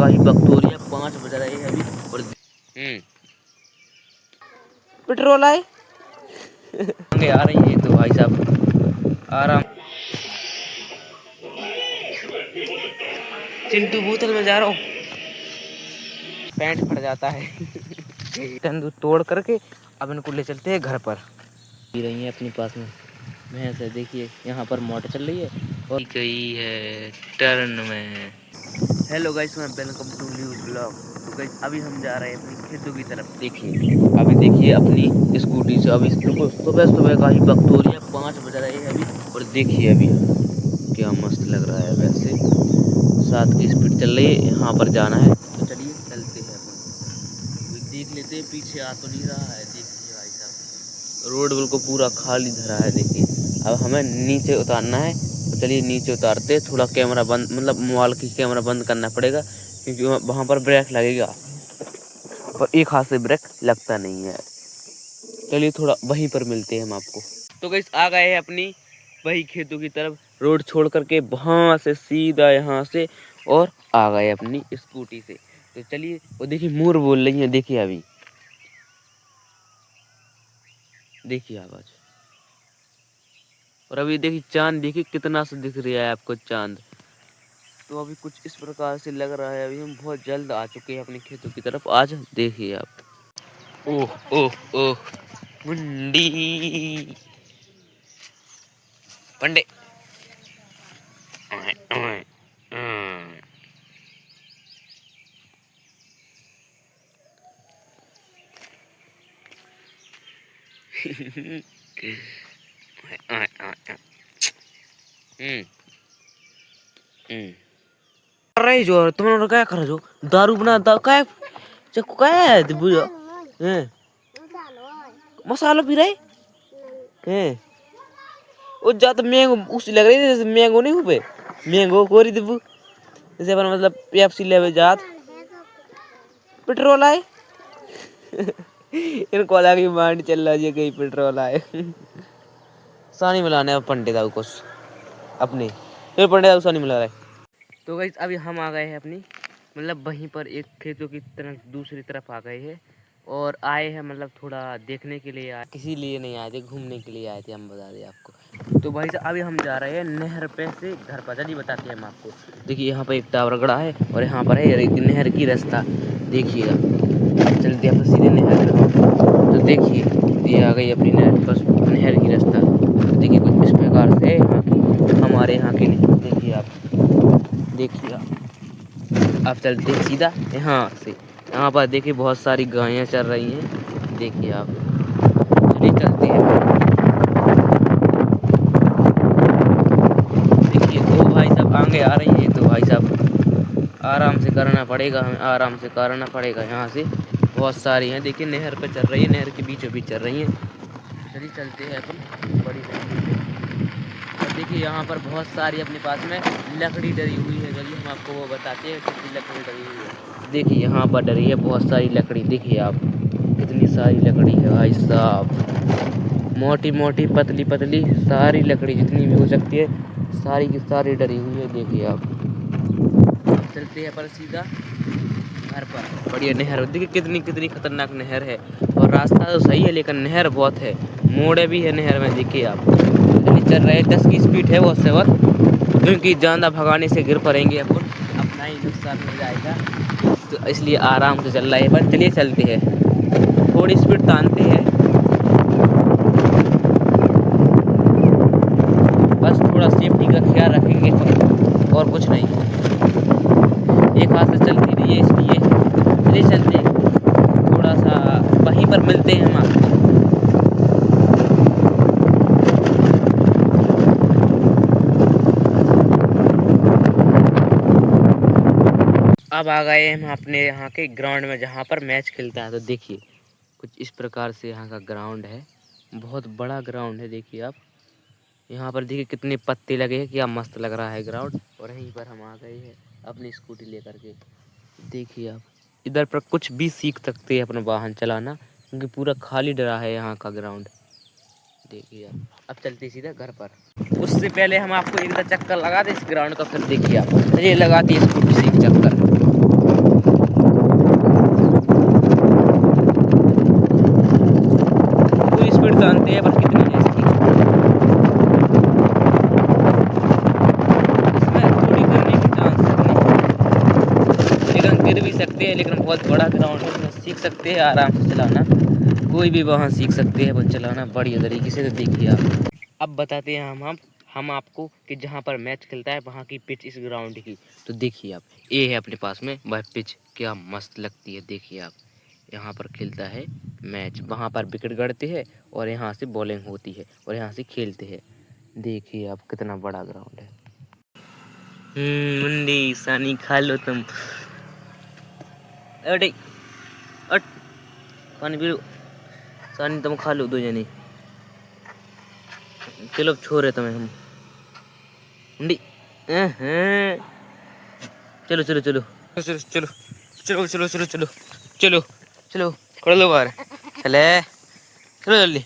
का ही वक्त हो रही है, 5 बज रहे हैं अभी। और पेट्रोल आए आगे आ रही है तो भाई साहब आराम। चिंटू बोतल में जा रहा हूँ, पैंट फट जाता है तंदू तोड़ करके अब इनको ले चलते हैं घर पर। पी रही है अपनी पास में भैंस है, देखिए यहाँ पर मोटर चल रही है और गई है टर्न में। हेलो गाइस, मैं वेलकम टू न्यू ब्लॉग। तो गाइस अभी हम जा रहे हैं अपनी खेतों की तरफ। देखिए अभी देखिए अपनी स्कूटी से अभी सुबह सुबह का ही वक्त हो रही है, 5 बज रहे हैं अभी। और देखिए अभी क्या मस्त लग रहा है, वैसे 7 की स्पीड चल रही है, यहाँ पर जाना है तो चलिए चलते हैं अपन। देख लेते हैं पीछे आ तो नहीं रहा है। देखिए भाई साहब रोड बिल्कुल पूरा खाली धरा है। देखिए अब हमें नीचे उतारना है तो चलिए नीचे उतारते। थोड़ा कैमरा बंद, मतलब मोबाइल की कैमरा बंद करना पड़ेगा क्योंकि वहाँ पर ब्रेक लगेगा, पर एक हाथ से ब्रेक लगता नहीं है। चलिए थोड़ा वहीं पर मिलते हैं हम आपको। तो गाइस आ गए हैं अपनी वही खेतों की तरफ, रोड छोड़ करके वहाँ से सीधा यहाँ से, और आ गए अपनी स्कूटी से। तो चलिए, वो देखिए मोर बोल रही है, देखिए अभी देखिए आवाज। और अभी देखिए चांद, देखिए कितना सा दिख रहा है आपको चांद। तो अभी कुछ इस प्रकार से लग रहा है, अभी हम बहुत जल्द आ चुके हैं अपने खेतों की तरफ। आज देखिए आप, ओह ओह ओह मुंडी पंडे कर रहे जो तुम लोग क्या कर रहे हो? दारू बना क्या चक्कू क्या है बुझो हैं? मसाला पी रहे हैं? वो ज्यादा मैंगो उस लग रही है जैसे मैंगो नहीं हुए, मैंगो कोरी दिबू जैसे अपन मतलब पेप्सी लेवे जात पेट्रोल आए इनको अलग ही माइंड चल रहा है कहीं पेट्रोल आए सानी मिलाने पंडित दाऊ कुछ अपने फिर पंडित दाऊ सानी मिला रहे। तो गाइस अभी हम आ गए हैं अपनी, मतलब वहीं पर एक खेतों की तरफ दूसरी तरफ आ गए हैं। और आए हैं मतलब थोड़ा देखने के लिए आए, किसी लिए नहीं आए थे, घूमने के लिए आए थे, हम बता दें आपको। तो भाई साहब अभी हम जा रहे हैं नहर पे से घर पर, चलिए बताते हैं हम आपको। देखिए यहाँ पर एक टावर गड़ा है और यहाँ पर है एक नहर की रास्ता, देखिएगा चलते हैं सीधे नहर पर। तो देखिए ये आ गई अपनी नहर पर, नहर की रास्ता। देखिए कुछ इस प्रकार से यहाँ की, हमारे यहाँ की नहीं। देखिए आप, देखिए आप चलते हैं सीधा यहाँ से, यहाँ पर देखिए बहुत सारी गायें चल रही हैं। देखिए आप, चलिए चलते हैं। देखिए दो भाई साहब आगे आ रही है, तो भाई साहब आराम से करना पड़ेगा, हमें आराम से करना पड़ेगा। यहाँ से बहुत सारी हैं, देखिए नहर पे चल रही है, नहर के बीचों बीच चल रही हैं। चलिए चलते हैं अपन बड़ी तरीके से। और देखिए यहाँ पर बहुत सारी अपने पास में लकड़ी डरी हुई है, चलिए हम आपको वो बताते हैं कितनी लकड़ी डरी हुई है। देखिए यहाँ पर डरी है बहुत सारी लकड़ी, देखिए आप कितनी सारी लकड़ी है भाई साहब, मोटी मोटी पतली पतली सारी लकड़ी जितनी भी हो सकती है सारी की सारी डरी हुई है। देखिए आप चलते हैं पर सीधा घर पर। बढ़िया नहर, देखिए कितनी कितनी खतरनाक नहर है, और रास्ता तो सही है लेकिन नहर बहुत है, मोड़े भी है नहर में। देखिए आप चल रहे 10 की स्पीड है बहुत से वक्त, क्योंकि ज़्यादा भगाने से गिर पड़ेंगे अपन, अपना ही नुकसान हो जाएगा, तो इसलिए आराम से चल रहा है। पर चलिए चलते हैं, थोड़ी स्पीड तानते हैं, बस थोड़ा सेफ्टी का ख्याल रखेंगे और कुछ नहीं। एक हाथ से चलती रही है इसलिए चलिए चलते हैं, थोड़ा सा वहीं पर मिलते हैं हम आपको। अब आ गए हम अपने यहाँ के ग्राउंड में जहाँ पर मैच खेलता है। तो देखिए कुछ इस प्रकार से यहाँ का ग्राउंड है, बहुत बड़ा ग्राउंड है। देखिए आप यहाँ पर देखिए कितने पत्ते लगे हैं, क्या मस्त लग रहा है ग्राउंड। और यहीं पर हम आ गए हैं अपनी स्कूटी लेकर के। देखिए आप इधर पर कुछ भी सीख सकते हैं अपना वाहन चलाना, क्योंकि पूरा खाली डरा है यहाँ का ग्राउंड। देखिए आप अब चलते सीधा घर पर। उससे पहले हम आपको एक चक्कर लगा दे इस ग्राउंड का, फिर देखिए आप चलिए लगाते हैं स्कूटी से एक चक्कर। गिर भी सकते हैं, लेकिन बहुत बड़ा ग्राउंड है, उसमें सीख सकते हैं आराम से चलाना। कोई भी वहाँ सीख सकते हैं वो चलाना बढ़िया तरीके से। तो देखिए आप, अब बताते हैं हम आपको कि जहाँ पर मैच खेलता है वहाँ की पिच इस ग्राउंड की। तो देखिए आप, ये है अपने पास में वह पिच, क्या मस्त लगती है। देखिए आप, यहाँ पर खेलता है मैच, वहाँ पर विकेट गड़ते हैं और यहाँ से बॉलिंग होती है और यहाँ से खेलते हैं। देखिए आप, कितना बड़ा ग्राउंड है। मुंडी सानी खा लो तुम। अरे अट पानी पी लो, सानी तुम खा लो 2 जने। चलो छोड़ रहे तुम्हें हम मुंडी। चलो चलो चलो चलो चलो चलो चलो चलो चलो चलो चलो, कर लो बाहर, चले चलो जल्दी।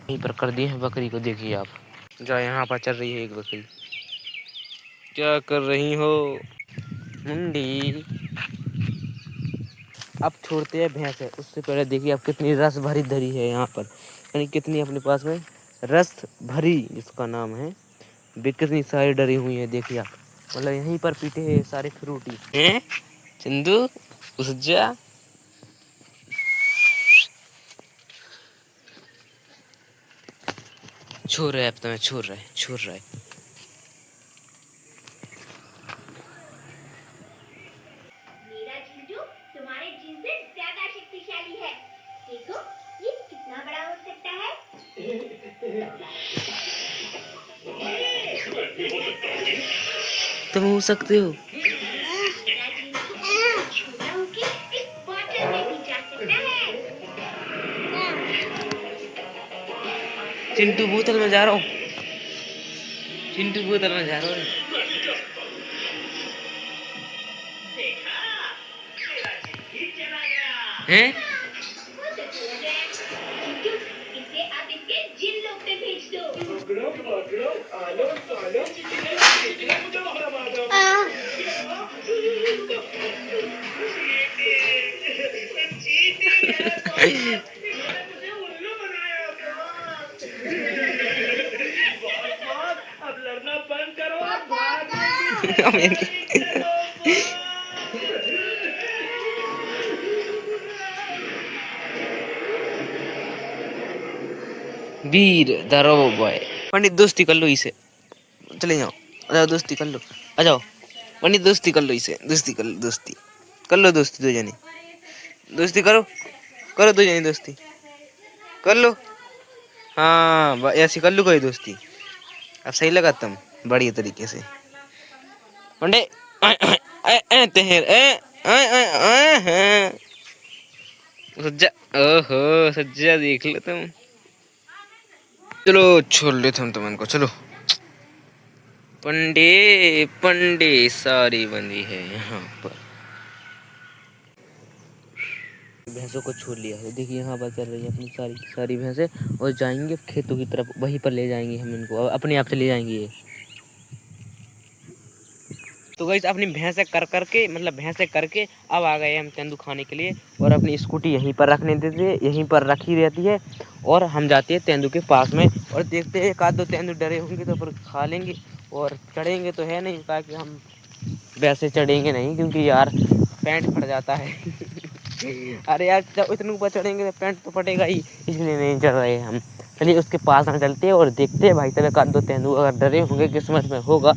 यहीं पर कर दिए हैं बकरी को। देखिए आप, जो यहाँ पर चल रही है एक बकरी। क्या कर रही हो मुंडी? अब छोड़ते हैं भैंस है, उससे पहले देखिए आप कितनी रस भरी धरी है यहाँ पर, यानी कितनी अपने पास में रस भरी जिसका नाम है, वे कितनी सारी डरी हुई है। देखिए आप, मतलब यहीं पर पीटे हैं सारे फ्रूटी हैं। चंदू उस जा, छोड़ रहा है, अब तुम्हें छोड़ रहा है, छोड़ रहा है। मेरा जीजू तुम्हारे जीन से ज्यादा शक्तिशाली है। देखो ये कितना बड़ा हो सकता है। तुम हो सकते हो। मेरा जीजू छोटा होके एक बॉटल में भी जा सकता है। चिंटू बोतल में जा रहा हूँ, चिंटू बोतल में जा रहा हूँ। हैं? जीजू इसे आप इसके जिन लोग पे भेज दो। अब लड़ना बंद करो, भाग। वीर धरो बॉय। पंडित दोस्ती कर लो इसे, चले जाओ, आ जाओ दोस्ती कर लो, आ जाओ पंडित दोस्ती कर लो इसे, दोस्ती कर लो, दोस्ती कर लो, दोस्ती 2 जने दोस्ती करो, करो 2 जने दोस्ती कर लो। हाँ ऐसी कर लो कोई दोस्ती। अब सही लगा तुम बढ़िया तरीके से पंडित। सज्जा, ओहो सज्जा देख लो तुम। चलो छोड़ लेते हम तुम इनको, चलो। पंडे पंडे सारी बंदी है यहाँ पर। भैंसों को छोड़ लिया है, देखिए यहाँ पर चल रही है अपनी सारी सारी भैंसें, और जाएंगे खेतों की तरफ, वहीं पर ले जाएंगे हम इनको, अपने आप चले जाएंगे ये। तो गाइस अपनी भैंसें कर करके, मतलब भैंसें करके अब आ गए हम तेंदू खाने के लिए, और अपनी स्कूटी यहीं पर रखने देते हैं, यहीं पर रखी रहती है, और हम जाते हैं तेंदू के पास में और देखते हैं 1-2 तेंदू डरे होंगे तो फिर खा लेंगे, और चढ़ेंगे तो है नहीं, ताकि हम वैसे चढ़ेंगे नहीं, क्योंकि यार पैंट फट जाता है। अरे यार जब इतने ऊपर चढ़ेंगे तो पैंट तो फटेगा ही, इसलिए नहीं चढ़ रहे हम। चलिए उसके पास हम चलते हैं और देखते हैं भाई साहब 1-2 तेंदू अगर डरे होंगे, किस्मत में होगा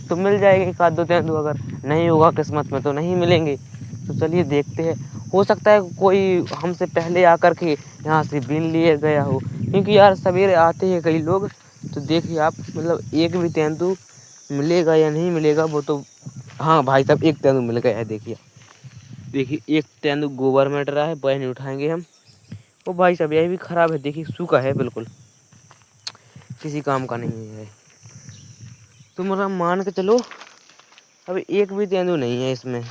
तो मिल जाएगा 1-2 तेंदू, अगर नहीं होगा किस्मत में तो नहीं मिलेंगे। तो चलिए देखते हैं, हो सकता है कोई हमसे पहले आकर के यहाँ से बीन लिए गया हो, क्योंकि यार सवेरे आते हैं कई लोग। तो देखिए आप, मतलब एक भी तेंदू मिलेगा या नहीं मिलेगा वो तो, हाँ भाई साहब 1 तेंदू मिल गया है। देखिए देखिए 1 तेंदू गोबर में डरा है, वह नहीं उठाएंगे हम। ओ भाई साहब यह भी खराब है, देखिए सूखा है बिल्कुल, किसी काम का नहीं है। तो मेरा मान के चलो अभी 1 भी तेंदू नहीं है इसमें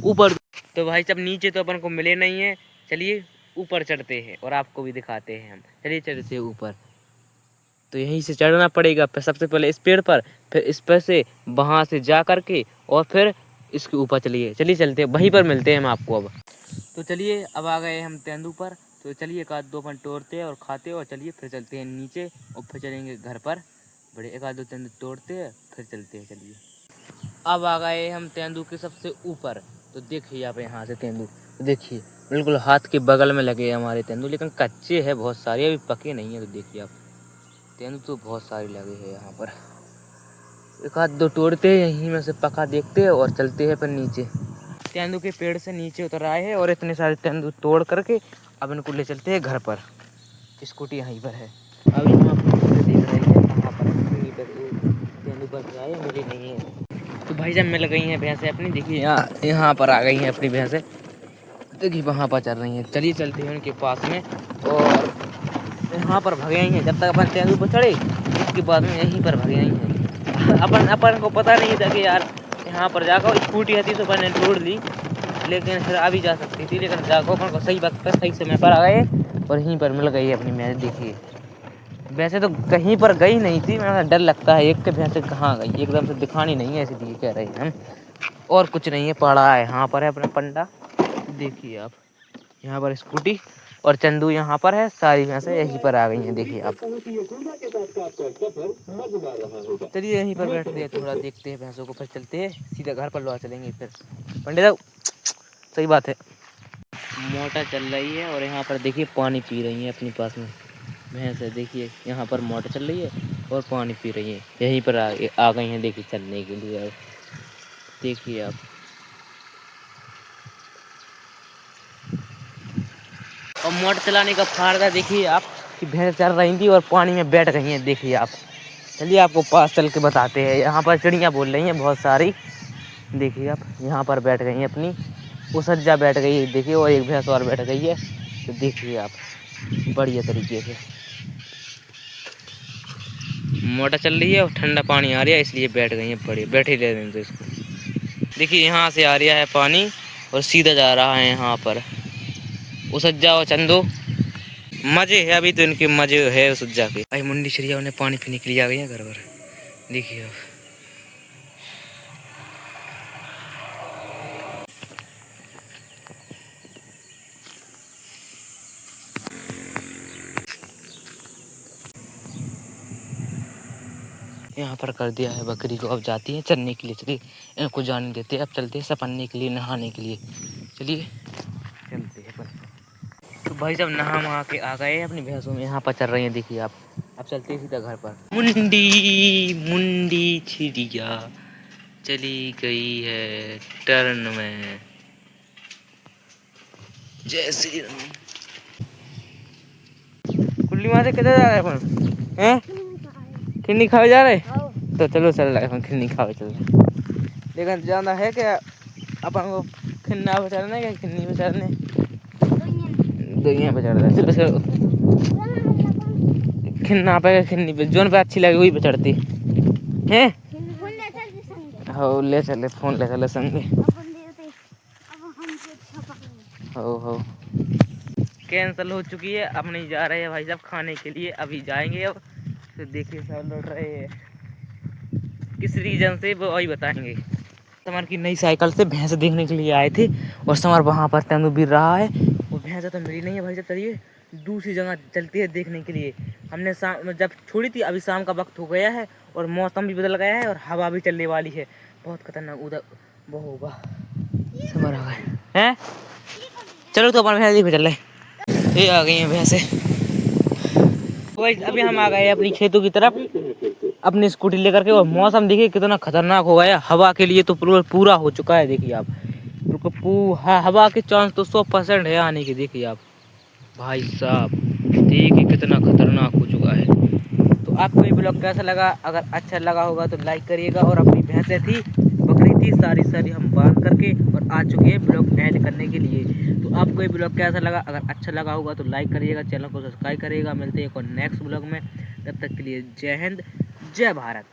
ऊपर। तो भाई साहब नीचे तो अपन को मिले नहीं है, चलिए ऊपर चढ़ते हैं और आपको भी दिखाते हैं हम। चलिए चढ़ते हैं ऊपर, तो यहीं से चढ़ना पड़ेगा सबसे पहले इस पेड़ पर, फिर इस पर से वहाँ से जा करके और फिर इसके ऊपर चलिए, चलिए चलते हैं, वहीं पर मिलते हैं हम आपको अब। तो चलिए अब आ गए हम तेंदू पर, तो चलिए 1-2 अपन तोड़ते हैं और खाते हैं, और चलिए फिर चलते हैं नीचे और फिर चलेंगे घर पर। बड़े एक आध दो तेंदू तोड़ते हैं फिर चलते हैं। चलिए अब आ गए हम तेंदू के सबसे ऊपर। तो देखिए आप यहाँ से तेंदू देखिए बिल्कुल हाथ के बगल में लगे हैं हमारे तेंदू, लेकिन कच्चे हैं बहुत सारे, अभी पके नहीं है। तो देखिए आप तेंदू तो बहुत सारे लगे हैं यहाँ पर। एक आध दो तोड़ते हैं यहीं में से पका देखते हैं और चलते हैं फिर नीचे। तेंदू के पेड़ से नीचे उतर आए हैं और इतने सारे तेंदू तोड़ करके अब इनको ले चलते हैं घर पर। स्कूटी यहीं पर है। अब यहाँ पर देख रहे हैं कहाँ पर कहीं पर तेंदू बच रहा है, मिली नहीं है। तो भाई जब मिल गई हैं भैंसें अपनी, देखिए यहाँ पर आ गई हैं अपनी भैंसें, देखिए वहाँ पर चल रही हैं। चलिए चलते हैं उनके पास में और यहाँ पर भगे हैं। जब तक अपन तेंदू पर चढ़े उसके बाद में यहीं पर भगे हैं। अपन को पता नहीं था कि यार यहाँ पर जाकर स्कूटी आती तो मैंने तोड़ ली, लेकिन फिर अभी जा सकती थी, लेकिन जाकर अपन को सही वक्त पर सही समय पर आ गए और यहीं पर मिल गई अपनी भैंस। देखिए वैसे तो कहीं पर गई नहीं थी, मेरा डर लगता है एक के भैंस कहाँ गई, एकदम से दिखानी नहीं है इसलिए कह रहे हैं हम। और कुछ नहीं है, पड़ा है यहाँ पर है अपना पंडा। देखिए आप यहाँ पर स्कूटी और चंदू यहाँ पर है, सारी भैंसें यहीं पर आ गई हैं। देखिए आप चलिए यहीं पर बैठते हैं, थोड़ा देखते हैं भैंसों को, फिर चलते हैं सीधा घर पर लौटा चलेंगे। फिर पंडित साहब सही बात है, मोटर चल रही है और यहाँ पर देखिए पानी पी रही है अपने पास में भैंस है। देखिए यहाँ पर मोटर चल रही है और पानी पी रही है, यहीं पर आ गई हैं देखिए चलने के लिए। अब देखिए आप और मोटर चलाने का फायदा देखिए आप कि भैंस चल रही थी और पानी में बैठ गई हैं। देखिए आप चलिए आपको पास चल के बताते हैं। यहाँ पर चिड़ियाँ बोल रही हैं बहुत सारी, देखिए आप यहाँ पर बैठ गई हैं अपनी, वो सज्जा बैठ गई है देखिए, और एक भैंस और बैठ गई है। तो देखिए आप बढ़िया तरीके से मोटर चल रही है और ठंडा पानी आ रहा है इसलिए बैठ गई हैं, बढ़िया बैठे रह रहे हैं। इसको देखिए यहाँ से आ रहा है पानी और सीधा जा रहा है यहाँ पर वो सज्जा और चंदो। मजे है अभी तो इनके मजे है उस सज्जा के। भाई मुंडी चिड़िया उन्हें पानी पीने के लिए आ गई है घर पर। देखिए आप यहाँ पर कर दिया है बकरी को, अब जाती है चरने के लिए। चलिए इनको जाने देते हैं, अब चलते हैं सपन्ने के लिए, नहाने के लिए। चलिए चलते हैं। तो भाई साहब नहा वहा के आ गए अपनी भैंसों में, यहाँ पर चल रही हैं देखिए आप। अब चलते हैं सीधा घर पर। मुंडी चिड़िया चली गई है टर्न में, जय श्री राम। कुल्ली माँ से किधर जा रहे अपन हैं? खिन्नी खावे जा रहे? तो चलो चल रहे हैं खिन्नी खावे चल रहे। लेकिन जाना है क्या अपन को खिन्ना पे चढ़ना है क्या खिन्नी पे चढ़ने? दुनिया पे चढ़ रहा है। चलो चलो खिन्ना पे खिन्नी पे जोन पे अच्छी लगे वही पे चढ़ती हैं। हो ले चले फोन ले चले संगे। हो कैंसिल हो चुकी है, अब नहीं जा रहे हैं भाई साहब खाने के लिए, अभी जाएंगे। अब तो देखिए सब लौट रहे हैं, किस रीजन से वो वही बताएंगे। समर की नई साइकिल से भैंस देखने के लिए आए थे और समर वहाँ पर तेंदू गिर रहा है और भैंस तो मिली नहीं है भाई साहब। चलिए दूसरी जगह चलती है देखने के लिए। हमने शाम जब छोड़ी थी, अभी शाम का वक्त हो गया है और मौसम भी बदल गया है और हवा भी चलने वाली है, बहुत खतरनाक। उधर वो होगा समर आ गए हैं। चलो तो अपन भैंस देखो चल रहे, ये आ गई हैं भैंसें। अभी हम आ गए अपनी खेतों की तरफ अपनी स्कूटी लेकर के, और मौसम देखिए कितना खतरनाक हो गया। हवा के लिए तो पूरा हो चुका है। देखिए आप बिल्कुल हवा के चांस तो 100% है आने की। देखिए आप भाई साहब देखिए कितना खतरनाक हो चुका है। तो आपको ये ब्लॉग कैसा लगा? अगर अच्छा लगा होगा तो लाइक करिएगा। और अपनी भैंसें थी बकरी थी सारी हम बांध करके और आ चुके हैं ब्लॉग एंड करने के लिए। तो आपको ये ब्लॉग कैसा लगा? अगर अच्छा लगा होगा तो लाइक करिएगा, चैनल को सब्सक्राइब करिएगा। मिलते हैं एक और नेक्स्ट ब्लॉग में, तब तक के लिए जय हिंद जय भारत।